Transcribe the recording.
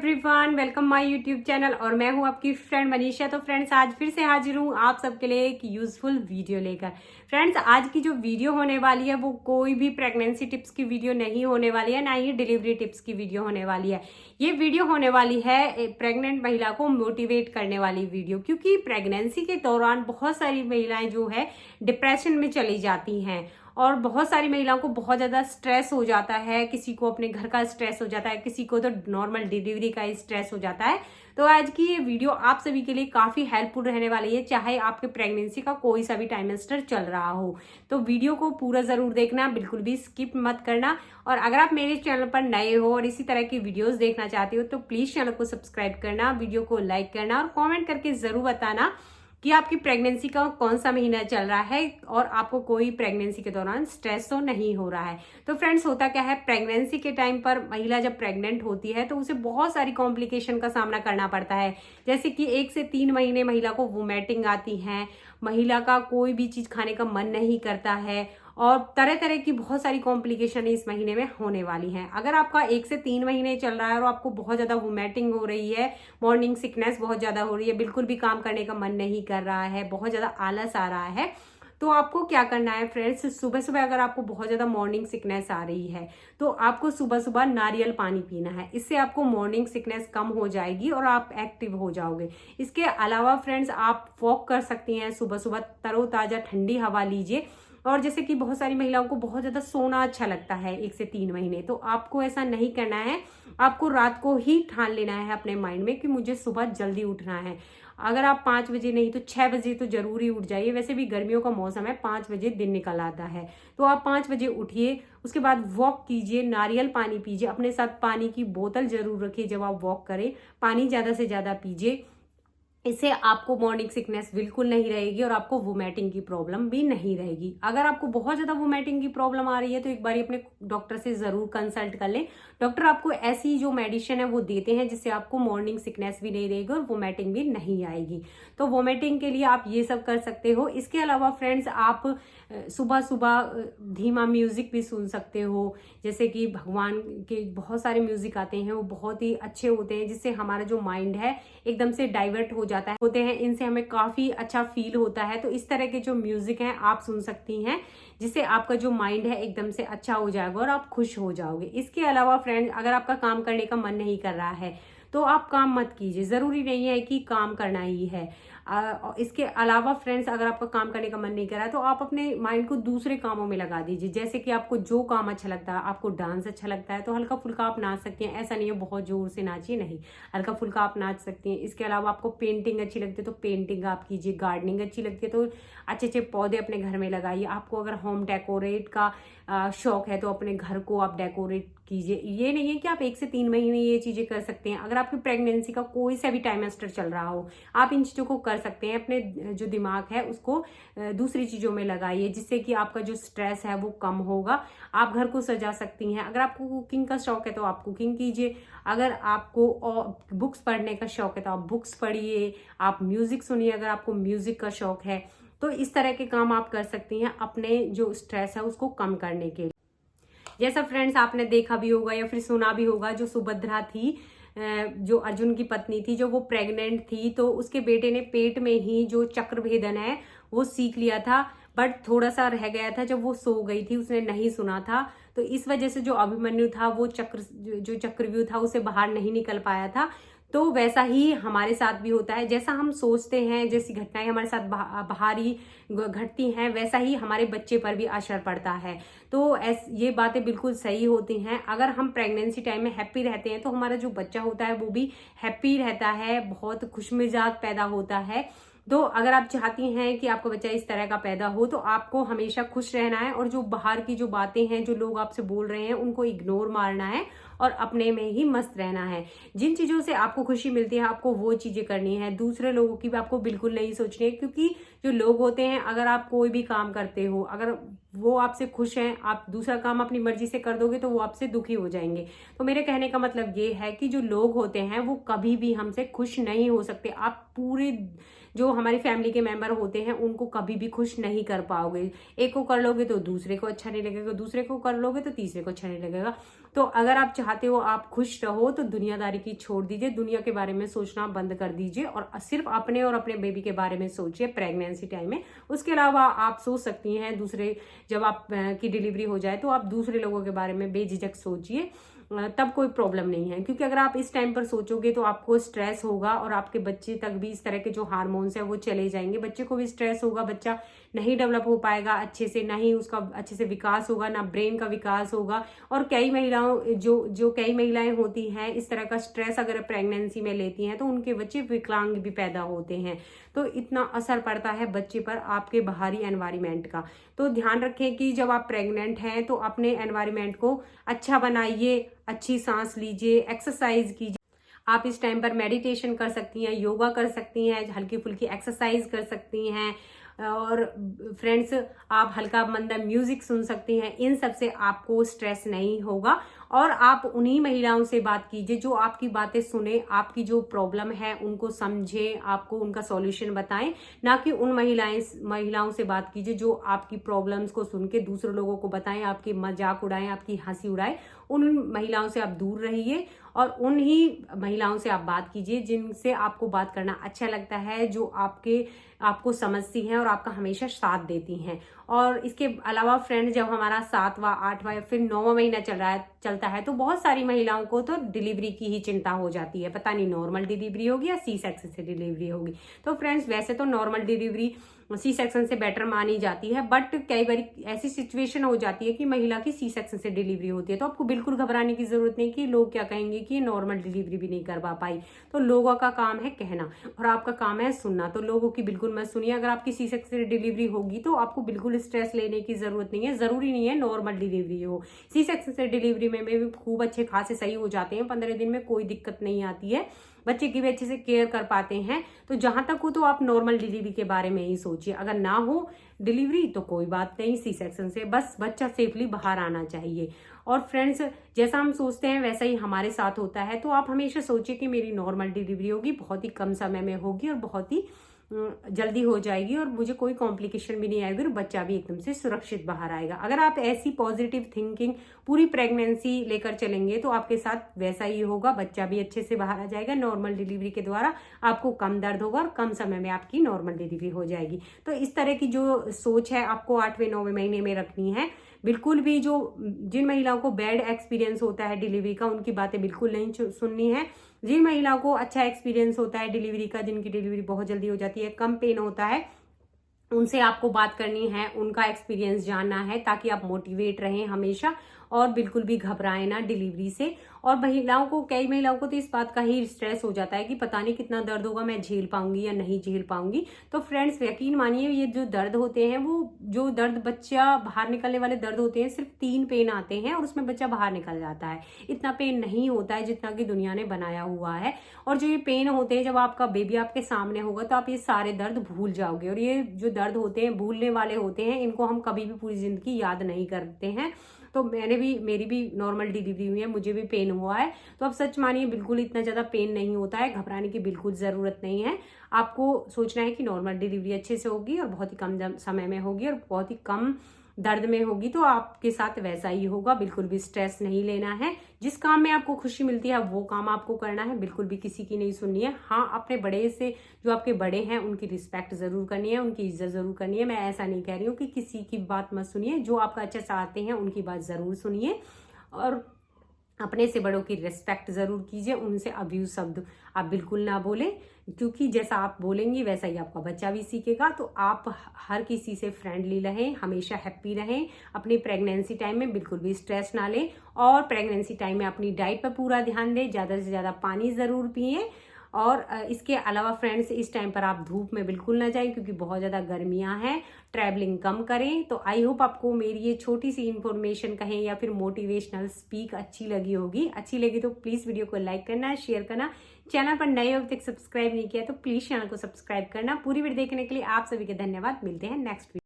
Everyone, welcome my YouTube channel और मैं हूं आपकी फ्रेंड मनीषा। तो फ्रेंड्स, आज फिर से हाजिर हूं आप सबके लिए एक यूजफुल वीडियो लेकर। फ्रेंड्स, आज की जो वीडियो होने वाली है वो कोई भी प्रेगनेंसी टिप्स की वीडियो नहीं होने वाली है, ना ही डिलीवरी टिप्स की वीडियो होने वाली है। ये वीडियो होने वाली है प्रेग्नेंट महिला को मोटिवेट करने वाली वीडियो, क्योंकि प्रेगनेंसी के दौरान बहुत सारी महिलाएं जो है डिप्रेशन में चली जाती हैं और बहुत सारी महिलाओं को बहुत ज़्यादा स्ट्रेस हो जाता है। किसी को अपने घर का स्ट्रेस हो जाता है, किसी को तो नॉर्मल डिलीवरी का ही स्ट्रेस हो जाता है। तो आज की ये वीडियो आप सभी के लिए काफ़ी हेल्पफुल रहने वाली है, चाहे आपके प्रेगनेंसी का कोई सा भी टाइमेस्टर चल रहा हो। तो वीडियो को पूरा ज़रूर देखना, बिल्कुल भी स्किप मत करना। और अगर आप मेरे चैनल पर नए हो और इसी तरह की वीडियोज़ देखना चाहते हो तो प्लीज़ चैनल को सब्सक्राइब करना, वीडियो को लाइक करना और कॉमेंट करके ज़रूर बताना कि आपकी प्रेगनेंसी का कौन सा महीना चल रहा है और आपको कोई प्रेगनेंसी के दौरान स्ट्रेस तो नहीं हो रहा है। तो फ्रेंड्स, होता क्या है, प्रेगनेंसी के टाइम पर महिला जब प्रेग्नेंट होती है तो उसे बहुत सारी कॉम्प्लिकेशन का सामना करना पड़ता है। जैसे कि 1 से 3 महीने महिला को वोमिटिंग आती है, महिला का कोई भी चीज़ खाने का मन नहीं करता है और तरह तरह की बहुत सारी कॉम्प्लिकेशन इस महीने में होने वाली हैं। अगर आपका 1 से 3 महीने चल रहा है और आपको बहुत ज़्यादा वोमिटिंग हो रही है, मॉर्निंग सिकनेस बहुत ज़्यादा हो रही है, बिल्कुल भी काम करने का मन नहीं कर रहा है, बहुत ज़्यादा आलस आ रहा है, तो आपको क्या करना है फ्रेंड्स, सुबह सुबह अगर आपको बहुत ज़्यादा मॉर्निंग सिकनेस आ रही है तो आपको सुबह सुबह नारियल पानी पीना है। इससे आपको मॉर्निंग सिकनेस कम हो जाएगी और आप एक्टिव हो जाओगे। इसके अलावा फ्रेंड्स, आप वॉक कर सकती हैं सुबह सुबह, तरोताज़ा ठंडी हवा लीजिए। और जैसे कि बहुत सारी महिलाओं को बहुत ज़्यादा सोना अच्छा लगता है 1 से 3 महीने, तो आपको ऐसा नहीं करना है। आपको रात को ही ठान लेना है अपने माइंड में कि मुझे सुबह जल्दी उठना है। अगर आप 5 बजे नहीं तो 6 बजे तो जरूर ही उठ जाइए। वैसे भी गर्मियों का मौसम है, 5 बजे दिन निकल आता है, तो आप 5 बजे उठिए। उसके बाद वॉक कीजिए, नारियल पानी पीजिए, अपने साथ पानी की बोतल जरूर रखिए जब आप वॉक करें। पानी ज़्यादा से ज़्यादा पीजिए। इससे आपको मॉर्निंग सिकनेस बिल्कुल नहीं रहेगी और आपको वोमिटिंग की प्रॉब्लम भी नहीं रहेगी। अगर आपको बहुत ज़्यादा वोमिटिंग की प्रॉब्लम आ रही है तो एक बार अपने डॉक्टर से ज़रूर कंसल्ट कर लें। डॉक्टर आपको ऐसी जो मेडिसिन है वो देते हैं जिससे आपको मॉर्निंग सिकनेस भी नहीं रहेगी और वोमिटिंग भी नहीं आएगी। तो वोमिटिंग के लिए आप ये सब कर सकते हो। इसके अलावा फ्रेंड्स, आप सुबह सुबह धीमा म्यूजिक भी सुन सकते हो। जैसे कि भगवान के बहुत सारे म्यूजिक आते हैं, वो बहुत ही अच्छे होते हैं, जिससे हमारा जो माइंड है एकदम से डाइवर्ट हो जाता है होते हैं। इनसे हमें काफ़ी अच्छा फील होता है। तो इस तरह के जो म्यूजिक हैं आप सुन सकती हैं, जिससे आपका जो माइंड है एकदम से अच्छा हो जाएगा और आप खुश हो जाओगे। इसके अलावा फ्रेंड्स, अगर आपका काम करने का मन नहीं कर रहा है तो आप काम मत कीजिए। ज़रूरी नहीं है कि काम करना ही है। इसके अलावा फ्रेंड्स, अगर आपका काम करने का मन नहीं कर रहा है तो आप अपने माइंड को दूसरे कामों में लगा दीजिए। जैसे कि आपको जो काम अच्छा लगता है, आपको डांस अच्छा लगता है तो हल्का फुल्का आप नाच सकती हैं। ऐसा नहीं है बहुत जोर से नाचिए, नहीं, हल्का फुल्का आप नाच सकती हैं। इसके अलावा आपको पेंटिंग अच्छी लगती है तो पेंटिंग आप कीजिए। गार्डनिंग अच्छी लगती है तो अच्छे अच्छे पौधे अपने घर में लगाइए। आपको अगर होम डेकोरेट का शौक है तो अपने घर को आप डेकोरेट कीजिए। ये नहीं है कि आप 1 से 3 महीने ये चीज़ें कर सकते हैं। अगर आपकी प्रेगनेंसी का कोई सा भी टाइमेस्टर चल रहा हो, आप इन चीज़ों को कर सकते हैं। अपने जो दिमाग है उसको दूसरी चीज़ों में लगाइए, जिससे कि आपका जो स्ट्रेस है वो कम होगा। आप घर को सजा सकती हैं। अगर आपको कुकिंग का शौक है तो आप कुकिंग कीजिए। अगर आपको बुक्स पढ़ने का शौक है तो आप बुक्स पढ़िए। आप म्यूज़िक सुनिए अगर आपको म्यूज़िक का शौक है। तो इस तरह के काम आप कर सकती हैं अपने जो स्ट्रेस है उसको कम करने के लिए। जैसा फ्रेंड्स आपने देखा भी होगा या फिर सुना भी होगा, जो सुभद्रा थी, जो अर्जुन की पत्नी थी, जो वो प्रेग्नेंट थी, तो उसके बेटे ने पेट में ही जो चक्र भेदन है वो सीख लिया था, बट थोड़ा सा रह गया था जब वो सो गई थी, उसने नहीं सुना था। तो इस वजह से जो अभिमन्यु था वो जो चक्रव्यूह था उसे बाहर नहीं निकल पाया था। तो वैसा ही हमारे साथ भी होता है। जैसा हम सोचते हैं, जैसी घटनाएं हमारे साथ बाहरी घटती हैं, वैसा ही हमारे बच्चे पर भी असर पड़ता है। तो ये बातें बिल्कुल सही होती हैं। अगर हम प्रेगनेंसी टाइम में हैप्पी रहते हैं तो हमारा जो बच्चा होता है वो भी हैप्पी रहता है, बहुत खुशमिजाज पैदा होता है। तो अगर आप चाहती हैं कि आपका बच्चा इस तरह का पैदा हो तो आपको हमेशा खुश रहना है और जो बाहर की जो बातें हैं, जो लोग आपसे बोल रहे हैं, उनको इग्नोर मारना है और अपने में ही मस्त रहना है। जिन चीज़ों से आपको खुशी मिलती है आपको वो चीज़ें करनी है। दूसरे लोगों की भी आपको बिल्कुल नहीं सोचनी है, क्योंकि जो लोग होते हैं, अगर आप कोई भी काम करते हो, अगर वो आपसे खुश हैं, आप दूसरा काम अपनी मर्जी से कर दोगे तो वो आपसे दुखी हो जाएंगे। तो मेरे कहने का मतलब ये है कि जो लोग होते हैं वो कभी भी हमसे खुश नहीं हो सकते। आप पूरे जो हमारी फैमिली के मेंबर होते हैं उनको कभी भी खुश नहीं कर पाओगे। एक को कर लोगे तो दूसरे को अच्छा नहीं लगेगा, दूसरे को कर लोगे तो तीसरे को अच्छा नहीं लगेगा। तो अगर आप चाहते हो आप खुश रहो तो दुनियादारी की छोड़ दीजिए, दुनिया के बारे में सोचना बंद कर दीजिए और सिर्फ अपने और अपने बेबी के बारे में सोचिए प्रेगनेंसी टाइम में। उसके अलावा आप सोच सकती हैं दूसरे, जब आप की डिलीवरी हो जाए तो आप दूसरे लोगों के बारे में बेझिझक सोचिए, तब कोई प्रॉब्लम नहीं है। क्योंकि अगर आप इस टाइम पर सोचोगे तो आपको स्ट्रेस होगा और आपके बच्चे तक भी इस तरह के जो हार्मोन्स है वो चले जाएंगे, बच्चे को भी स्ट्रेस होगा, बच्चा नहीं डेवलप हो पाएगा अच्छे से, ना ही उसका अच्छे से विकास होगा, ना ब्रेन का विकास होगा। और कई महिलाओं जो कई महिलाएं होती हैं इस तरह का स्ट्रेस अगर प्रेगनेंसी में लेती हैं तो उनके बच्चे विकलांग भी पैदा होते हैं। तो इतना असर पड़ता है बच्चे पर आपके बाहरी एनवायरमेंट का। तो ध्यान रखें कि जब आप प्रेग्नेंट हैं तो अपने एनवायरमेंट को अच्छा बनाइए, अच्छी सांस लीजिए, एक्सरसाइज कीजिए। आप इस टाइम पर मेडिटेशन कर सकती हैं, योगा कर सकती हैं, हल्की फुल्की एक्सरसाइज कर सकती हैं और फ्रेंड्स आप हल्का मंदा म्यूजिक सुन सकती हैं। इन सब से आपको स्ट्रेस नहीं होगा और आप उन्हीं महिलाओं से बात कीजिए जो आपकी बातें सुने, आपकी जो प्रॉब्लम है उनको समझे, आपको उनका सॉल्यूशन बताएं। ना कि उन महिलाओं से बात कीजिए जो आपकी प्रॉब्लम्स को सुन के दूसरे लोगों को बताएं, आपकी मजाक उड़ाएं, आपकी हंसी उड़ाएं। उन महिलाओं से आप दूर रहिए और उन्हीं महिलाओं से आप बात कीजिए जिनसे आपको बात करना अच्छा लगता है, जो आपको समझती हैं और आपका हमेशा साथ देती हैं। और इसके अलावा फ्रेंड्स जब हमारा 7वां 8वां या फिर 9वां महीना चलता है तो बहुत सारी महिलाओं को तो डिलीवरी की ही चिंता हो जाती है, पता नहीं नॉर्मल डिलीवरी होगी या सी सेक्शन से डिलीवरी होगी। तो फ्रेंड्स वैसे तो नॉर्मल डिलीवरी सी सेक्शन से बेटर मानी जाती है, बट कई बार ऐसी सिचुएशन हो जाती है कि महिला की सी सेक्शन से डिलीवरी होती है। तो आपको बिल्कुल घबराने की जरूरत नहीं कि लोग क्या कहेंगे कि नॉर्मल डिलीवरी भी नहीं करवा पाई। तो लोगों का काम है कहना और आपका काम है सुनना, तो लोगों की बिल्कुल मत सुनिए। अगर आपकी सी सेक्शन से डिलीवरी होगी तो आपको बिल्कुल स्ट्रेस लेने की जरूरत नहीं है, जरूरी नहीं है नॉर्मल डिलीवरी हो। सी सेक्शन से डिलीवरी में भी खूब अच्छे खासे सही हो जाते हैं, 15 दिन में कोई दिक्कत नहीं आती है, बच्चे की भी अच्छे से केयर कर पाते हैं। तो जहां तक हो तो आप नॉर्मल डिलीवरी के बारे में ही सोचिए। अगर ना हो डिलीवरी तो कोई बात नहीं, सी सेक्शन से बस बच्चा सेफली बाहर आना चाहिए। और फ्रेंड्स जैसा हम सोचते हैं वैसा ही हमारे साथ होता है। तो आप हमेशा सोचिए कि मेरी नॉर्मल डिलीवरी होगी, बहुत ही कम समय में होगी और बहुत ही जल्दी हो जाएगी और मुझे कोई कॉम्प्लिकेशन भी नहीं आएगी और बच्चा भी एकदम से सुरक्षित बाहर आएगा। अगर आप ऐसी पॉजिटिव थिंकिंग पूरी प्रेगनेंसी लेकर चलेंगे तो आपके साथ वैसा ही होगा, बच्चा भी अच्छे से बाहर आ जाएगा। नॉर्मल डिलीवरी के द्वारा आपको कम दर्द होगा और कम समय में आपकी नॉर्मल डिलीवरी हो जाएगी। तो इस तरह की जो सोच है आपको 8वें 9वें महीने में रखनी है। बिल्कुल भी जिन महिलाओं को बैड एक्सपीरियंस होता है डिलीवरी का उनकी बातें बिल्कुल नहीं सुननी है। जिन महिलाओं को अच्छा एक्सपीरियंस होता है डिलीवरी का, जिनकी डिलीवरी बहुत जल्दी हो जाती है, कम पेन होता है, उनसे आपको बात करनी है, उनका एक्सपीरियंस जानना है ताकि आप मोटिवेट रहें हमेशा और बिल्कुल भी घबराएं ना डिलीवरी से। और कई महिलाओं को तो इस बात का ही स्ट्रेस हो जाता है कि पता नहीं कितना दर्द होगा, मैं झेल पाऊंगी या नहीं झेल पाऊंगी। तो फ्रेंड्स यकीन मानिए ये जो दर्द होते हैं वो जो दर्द बच्चा बाहर निकलने वाले दर्द होते हैं, सिर्फ 3 पेन आते हैं और उसमें बच्चा बाहर निकल जाता है। इतना पेन नहीं होता है जितना कि दुनिया ने बनाया हुआ है। और जो ये पेन होते हैं जब आपका बेबी आपके सामने होगा तो आप ये सारे दर्द भूल जाओगे। और ये जो दर्द होते हैं भूलने वाले होते हैं, इनको हम कभी भी पूरी जिंदगी याद नहीं करते हैं। तो मेरी भी नॉर्मल डिलीवरी हुई है, मुझे भी पेन हुआ है। तो अब सच मानिए बिल्कुल इतना ज्यादा पेन नहीं होता है, घबराने की बिल्कुल जरूरत नहीं है। आपको सोचना है कि नॉर्मल डिलीवरी अच्छे से होगी और बहुत ही कम समय में होगी और बहुत ही कम दर्द में होगी। तो आपके साथ वैसा ही होगा, बिल्कुल भी स्ट्रेस नहीं लेना है। जिस काम में आपको खुशी मिलती है वो काम आपको करना है, बिल्कुल भी किसी की नहीं सुननी है। हाँ, अपने बड़े से जो आपके बड़े हैं उनकी रिस्पेक्ट जरूर करनी है, उनकी इज्जत जरूर करनी है। मैं ऐसा नहीं कह रही हूँ कि किसी की बात मत सुनिए, जो आपका अच्छा चाहते हैं उनकी बात जरूर सुनिए और अपने से बड़ों की रिस्पेक्ट जरूर कीजिए। उनसे अब्यूज शब्द आप बिल्कुल ना बोले, क्योंकि जैसा आप बोलेंगी वैसा ही आपका बच्चा भी सीखेगा। तो आप हर किसी से फ्रेंडली रहें, हमेशा हैप्पी रहें। अपनी प्रेगनेंसी टाइम में बिल्कुल भी स्ट्रेस ना लें और प्रेगनेंसी टाइम में अपनी डाइट पर पूरा ध्यान दें, ज़्यादा से ज़्यादा पानी ज़रूर पिए। और इसके अलावा फ्रेंड्स इस टाइम पर आप धूप में बिल्कुल ना जाएं क्योंकि बहुत ज़्यादा गर्मियां हैं, ट्रैवलिंग कम करें। तो आई होप आपको मेरी ये छोटी सी इन्फॉर्मेशन कहें या फिर मोटिवेशनल स्पीक अच्छी लगी होगी। अच्छी लगी तो प्लीज़ वीडियो को लाइक करना, शेयर करना। चैनल पर नए अभी तक सब्सक्राइब नहीं किया तो प्लीज़ चैनल को सब्सक्राइब करना। पूरी वीडियो देखने के लिए आप सभी के धन्यवाद। मिलते हैं नेक्स्ट वीडियो।